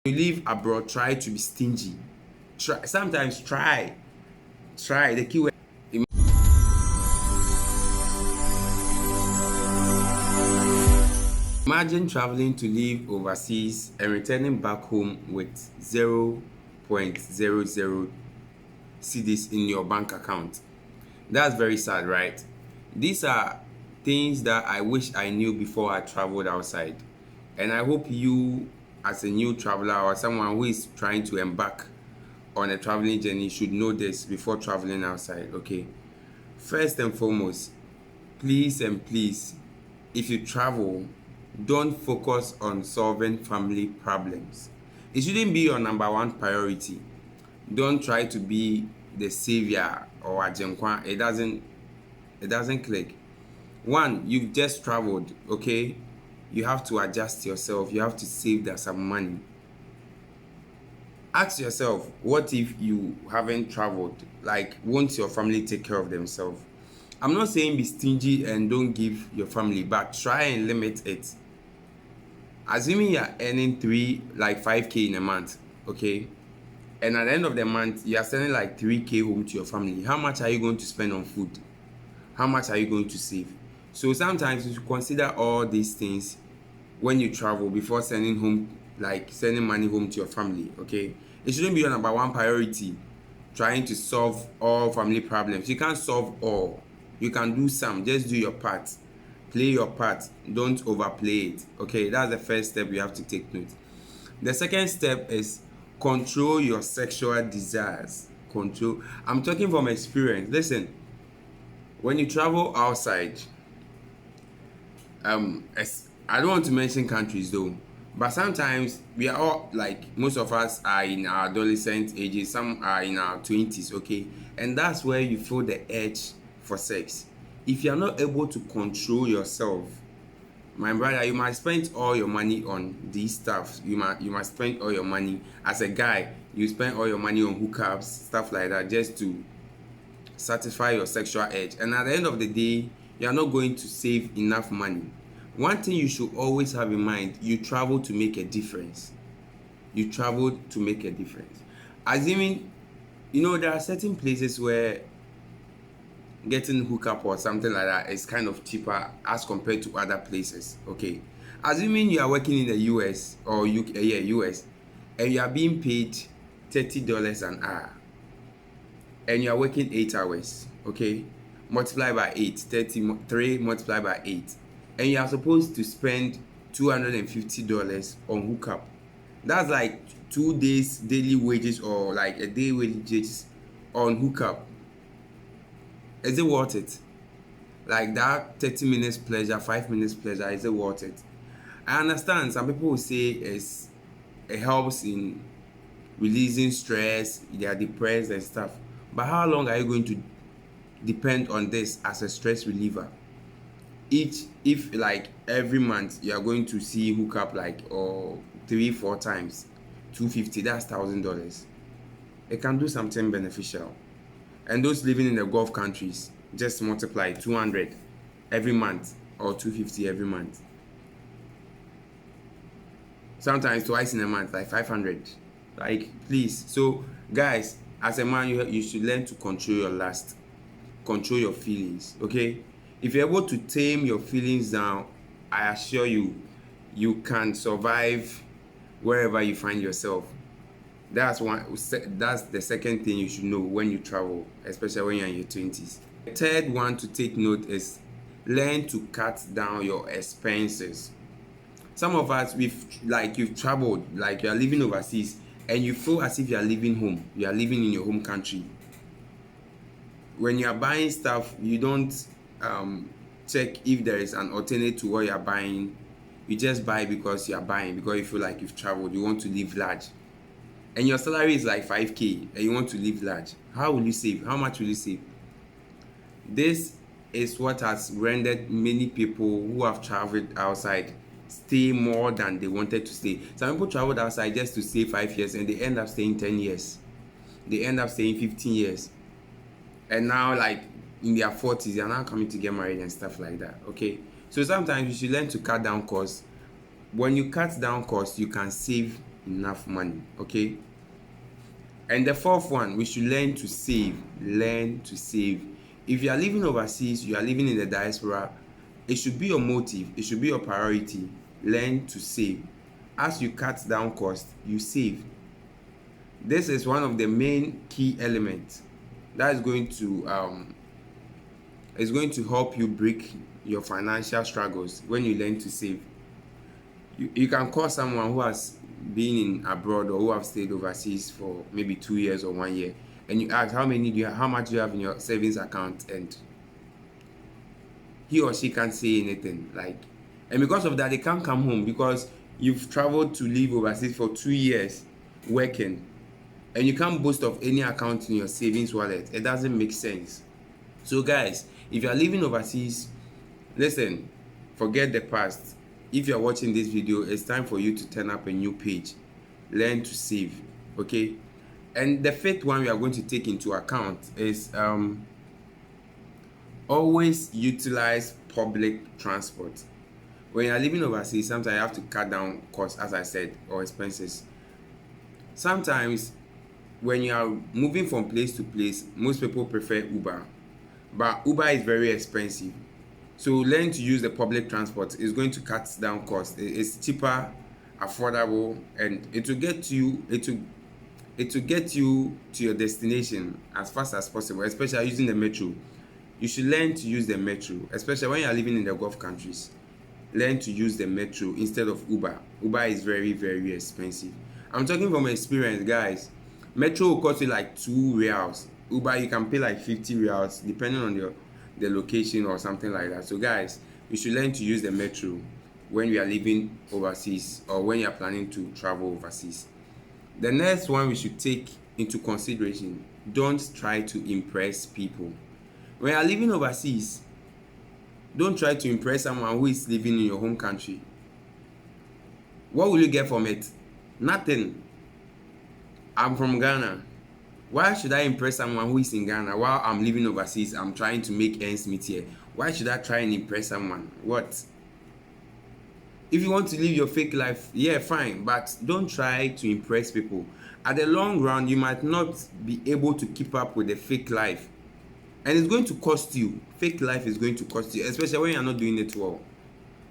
you live abroad, try to be stingy. Sometimes try the keyword. Imagine traveling to live overseas and returning back home with 0.00 cedis in your bank account. That's very sad, right? These are things that I wish I knew before I traveled outside. And I hope you, as a new traveler or someone who is trying to embark on a traveling journey, should know this before traveling outside, okay? First and foremost, please and please, if you travel, don't focus on solving family problems. It shouldn't be your number one priority. Don't try to be the savior or ajenkwa. It doesn't click. One, you've just traveled, okay? You have to adjust yourself. You have to save that some money. Ask yourself, what if you haven't traveled? Like, won't your family take care of themselves? I'm not saying be stingy and don't give your family, but try and limit it. Assuming you're earning 5k in a month, okay? And at the end of the month, you're sending like 3k home to your family. How much are you going to spend on food? How much are you going to save? So sometimes you should consider all these things when you travel before sending money home to your family, okay? It shouldn't be your number one priority trying to solve all family problems. You can't solve all. You can do some. Just do your part. Play your part. Don't overplay it, okay? That's the first step you have to take note. The second step is control your sexual desires. Control. I'm talking from experience. Listen, when you travel outside, I don't want to mention countries though, but sometimes we are all like, most of us are in our adolescent ages, some are in our 20s, okay? And that's where you feel the urge for sex. If you are not able to control yourself, my brother, you must spend all your money on these stuff. You must spend all your money. As a guy, you spend all your money on hookups, stuff like that, just to satisfy your sexual urge. And at the end of the day, you are not going to save enough money. One thing you should always have in mind, you travel to make a difference. You travel to make a difference. Assuming, there are certain places where getting hookup or something like that is kind of cheaper as compared to other places, okay? Assuming you are working in the US or UK, US, and you are being paid $30 an hour, and you are working 8 hours, okay? Multiply by 8, 33 multiplied by 8, and you are supposed to spend $250 on hookup. That's like 2 days daily wages or like a day wages on hookup. Is it worth it? Like that 30 minutes pleasure, 5 minutes pleasure, is it worth it? I understand some people will say it helps in releasing stress, they are depressed and stuff. But how long are you going to depend on this as a stress reliever? If like every month you are going to see hookup like or 3-4 times, $250, that's $1,000. It can do something beneficial. And those living in the Gulf countries, just multiply 200 every month or 250 every month. Sometimes twice in a month, like 500. Like, please. So, guys, as a man, you should learn to control your lust, control your feelings, okay? If you're able to tame your feelings down, I assure you, you can survive wherever you find yourself. That's the second thing you should know when you travel, especially when you're in your 20s. The third one to take note is learn to cut down your expenses. Some of us, you've traveled, like you're living overseas, and you feel as if you're living home. You are living in your home country. When you are buying stuff, you don't check if there is an alternate to what you're buying. You just buy because you are buying, because you feel like you've traveled, you want to live large. And your salary is like 5k and you want to live large. How will you save? How much will you save? This is what has rendered many people who have traveled outside stay more than they wanted to stay. Some people traveled outside just to stay 5 years and they end up staying 10 years. They end up staying 15 years. And now, like in their 40s, they are now coming to get married and stuff like that, okay? So sometimes you should learn to cut down costs. When you cut down costs, you can save enough money. Okay. And the fourth one, we should learn to save. Learn to save. If you are living overseas, you are living in the diaspora, it should be your motive, it should be your priority. Learn to save. As you cut down cost, you save. This is one of the main key elements that is going to help you break your financial struggles when you learn to save. You can call someone who has been in abroad or who have stayed overseas for maybe 2 years or 1 year, and you ask how much do you have in your savings account, and he or she can't say anything. And because of that, they can't come home because you've traveled to live overseas for 2 years working, and you can't boast of any account in your savings wallet. It doesn't make sense. So guys, if you are living overseas, listen, forget the past. If you are watching this video, it's time for you to turn up a new page. Learn to save. Okay. And the fifth one we are going to take into account is always utilize public transport. When you are living overseas, sometimes you have to cut down costs, as I said, or expenses. Sometimes when you are moving from place to place, most people prefer Uber, but Uber is very expensive. So learn to use the public transport. It's going to cut down costs. It's cheaper, affordable, and it will get you to your destination as fast as possible, especially using the metro. You should learn to use the metro, especially when you are living in the Gulf countries. Learn to use the metro instead of Uber. Uber is very, very expensive. I'm talking from experience, guys. Metro will cost you like 2 reals. Uber, you can pay like 50 reals depending on the location or something like that. So guys, you should learn to use the metro when you are living overseas or when you are planning to travel overseas. The next one we should take into consideration, don't try to impress people. When you are living overseas, don't try to impress someone who is living in your home country. What will you get from it? Nothing. I'm from Ghana. Why should I impress someone who is in Ghana while I'm living overseas? I'm trying to make ends meet here. Why should I try and impress someone? What? If you want to live your fake life, yeah, fine, but don't try to impress people. At the long run, you might not be able to keep up with the fake life, and it's going to cost you. Fake life is going to cost you, especially when you're not doing it well.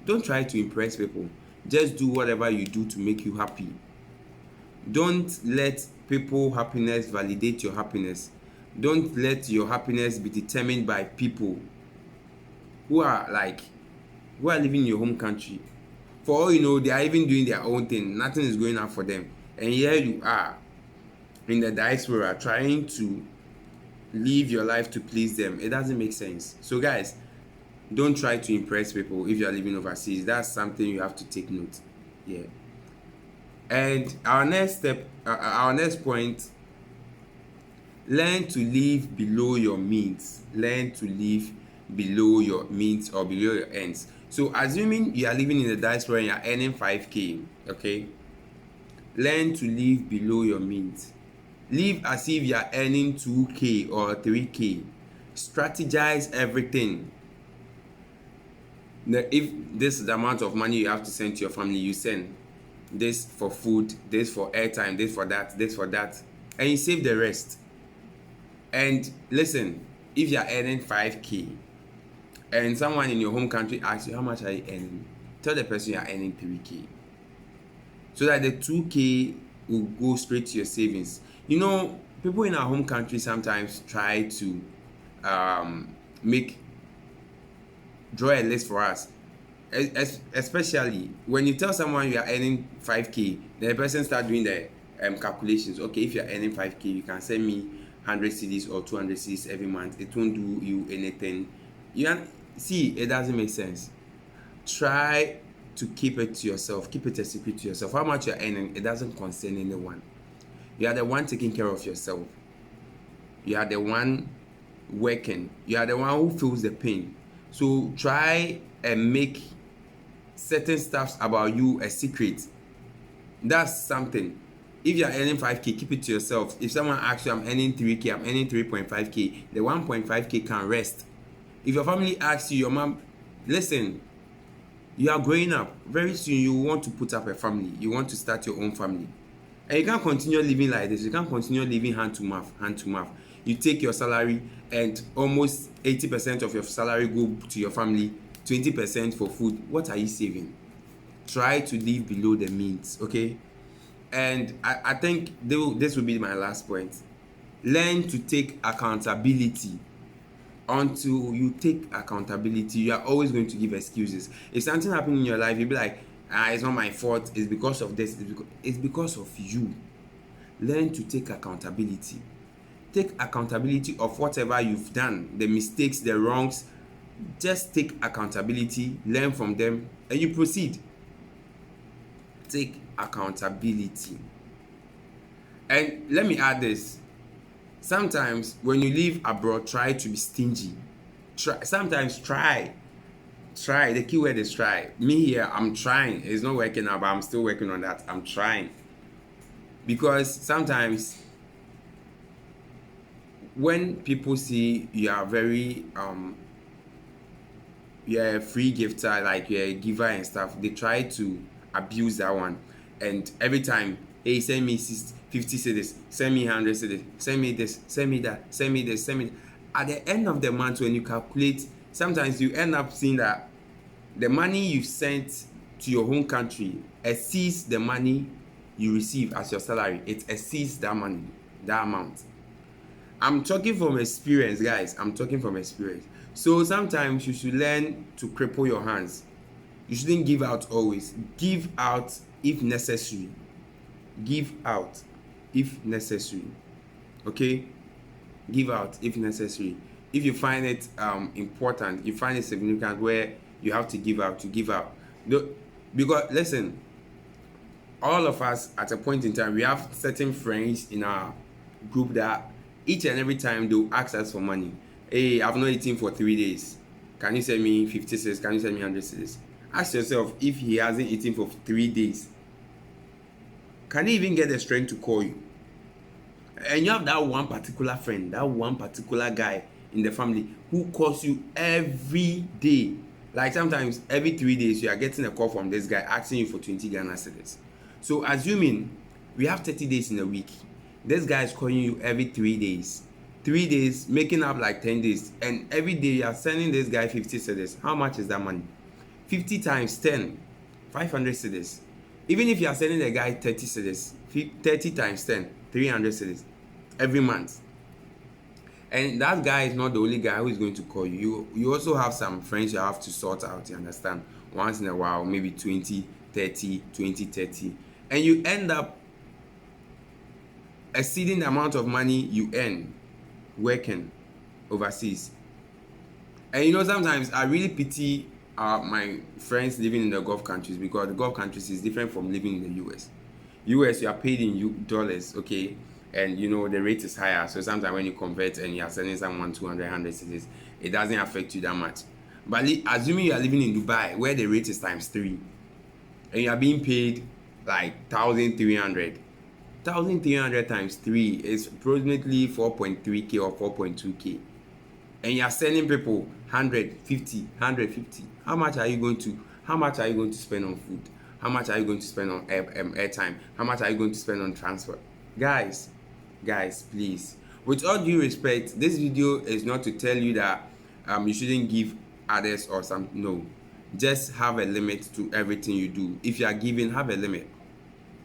Don't try to impress people. Just do whatever you do to make you happy. Don't let people's happiness validate your happiness. Don't let your happiness be determined by people who are living in your home country. For all you know, they are even doing their own thing. Nothing is going on for them. And here you are in the diaspora trying to live your life to please them. It doesn't make sense. So guys, don't try to impress people if you are living overseas. That's something you have to take note. Yeah. And our next point, learn to live below your means. Learn to live below your means or below your ends. So assuming you are living in the diaspora and you are earning 5k, okay? Learn to live below your means. Live as if you are earning 2k or 3k. Strategize everything. Now, if this is the amount of money you have to send to your family, you send this for food, this for airtime, this for that, and you save the rest. And listen, if you are earning 5k and someone in your home country asks you how much are you earning, tell the person you are earning 3k, so that the 2k will go straight to your savings. You know, people in our home country sometimes try to draw a list for us, especially when you tell someone you are earning 5k, then the person start doing the calculations. Okay, if you are earning 5k, you can send me 100 cedis or 200 cedis every month. It won't do you anything. See, it doesn't make sense. Try to keep it to yourself. Keep it a secret to yourself. How much you're earning, it doesn't concern anyone. You are the one taking care of yourself. You are the one working. You are the one who feels the pain. So try and make certain stuff about you a secret. That's something. If you are earning 5k, keep it to yourself. If someone asks you, I'm earning 3k, I'm earning 3.5k, the 1.5k can rest. If your family asks you, your mom, listen, you are growing up. Very soon you want to put up a family. You want to start your own family. And you can't continue living like this. You can't continue living hand to mouth, hand to mouth. You take your salary and almost 80% of your salary go to your family, 20% for food. What are you saving? Try to live below the means, okay? And I think this will be my last point. Learn to take accountability. Until you take accountability, you are always going to give excuses. If something happened in your life, you'll be like, it's not my fault, it's because of this, it's because of you. Learn to take accountability. Take accountability of whatever you've done, the mistakes, the wrongs. Just take accountability, learn from them, and you proceed. Take accountability. And let me add this. Sometimes when you live abroad, try to be stingy. Sometimes try. The key word is try. Me here, I'm trying. It's not working out, but I'm still working on that. I'm trying. Because sometimes when people see you are very you're a free gifter, like you're a giver and stuff, they try to abuse that one. And every time, hey, send me 50 cedis, send me 100 cedis, send me this, send me that, send me this, send me. At the end of the month, when you calculate, sometimes you end up seeing that the money you sent to your home country exceeds the money you receive as your salary. It exceeds that money, that amount. I'm talking from experience, guys. I'm talking from experience. So sometimes you should learn to cripple your hands. You shouldn't give out always. Give out if necessary. Give out if necessary. Okay? Give out if necessary. If you find it important, you find it significant where you have to give out, you give out. Because listen, all of us at a point in time, we have certain friends in our group that each and every time they'll ask us for money. Hey, I've not eaten for 3 days. Can you send me 50 cedis? Can you send me 100 cedis? Ask yourself, if he hasn't eaten for 3 days, can he even get the strength to call you? And you have that one particular friend, that one particular guy in the family who calls you every day. Like sometimes every 3 days, you are getting a call from this guy asking you for 20 Ghana cedis. So assuming we have 30 days in a week, this guy is calling you every 3 days. 3 days, making up like 10 days. And every day you are sending this guy 50 cedis. How much is that money? 50 times 10, 500 cedis. Even if you are sending the guy 30 cedis, 30 times 10, 300 cedis every month. And that guy is not the only guy who is going to call you. You also have some friends you have to sort out, you understand? Once in a while, maybe 20, 30, 20, 30. And you end up exceeding the amount of money you earn working overseas. And you know, sometimes I really pity my friends living in the Gulf countries, because the Gulf countries is different from living in the US. US, you are paid in dollars, okay? And you know, the rate is higher. So sometimes when you convert and you are sending someone 200, 100 cedis, it doesn't affect you that much. But assuming you are living in Dubai, where the rate is times 3, and you are being paid like 1,300. 1,300 times 3 is approximately 4.3k or 4.2k. And you are sending people 150, 150. How much are you going to spend on food? How much are you going to spend on airtime? How much are you going to spend on transport? Guys, please. With all due respect, this video is not to tell you that you shouldn't give others or something. No. Just have a limit to everything you do. If you are giving, have a limit.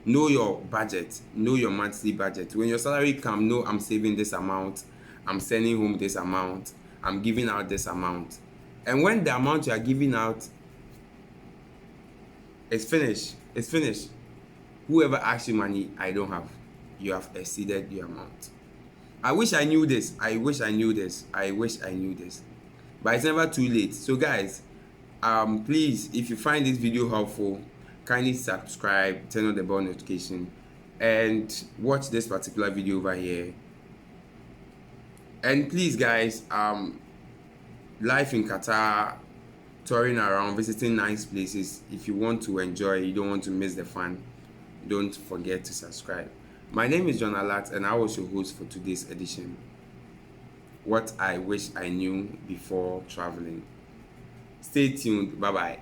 Know your budget. Know your monthly budget. When your salary comes, know I'm saving this amount. I'm sending home this amount. I'm giving out this amount. And when the amount you are giving out is finished, whoever asks you money, I don't have. You have exceeded the amount. I wish I knew this. But it's never too late. So guys, please, if you find this video helpful, kindly subscribe, turn on the bell notification, and watch this particular video over here. And please guys, life in Qatar, touring around, visiting nice places. If you want to enjoy, you don't want to miss the fun, don't forget to subscribe. My name is John Alat, and I was your host for today's edition. What I wish I knew before traveling. Stay tuned. Bye bye.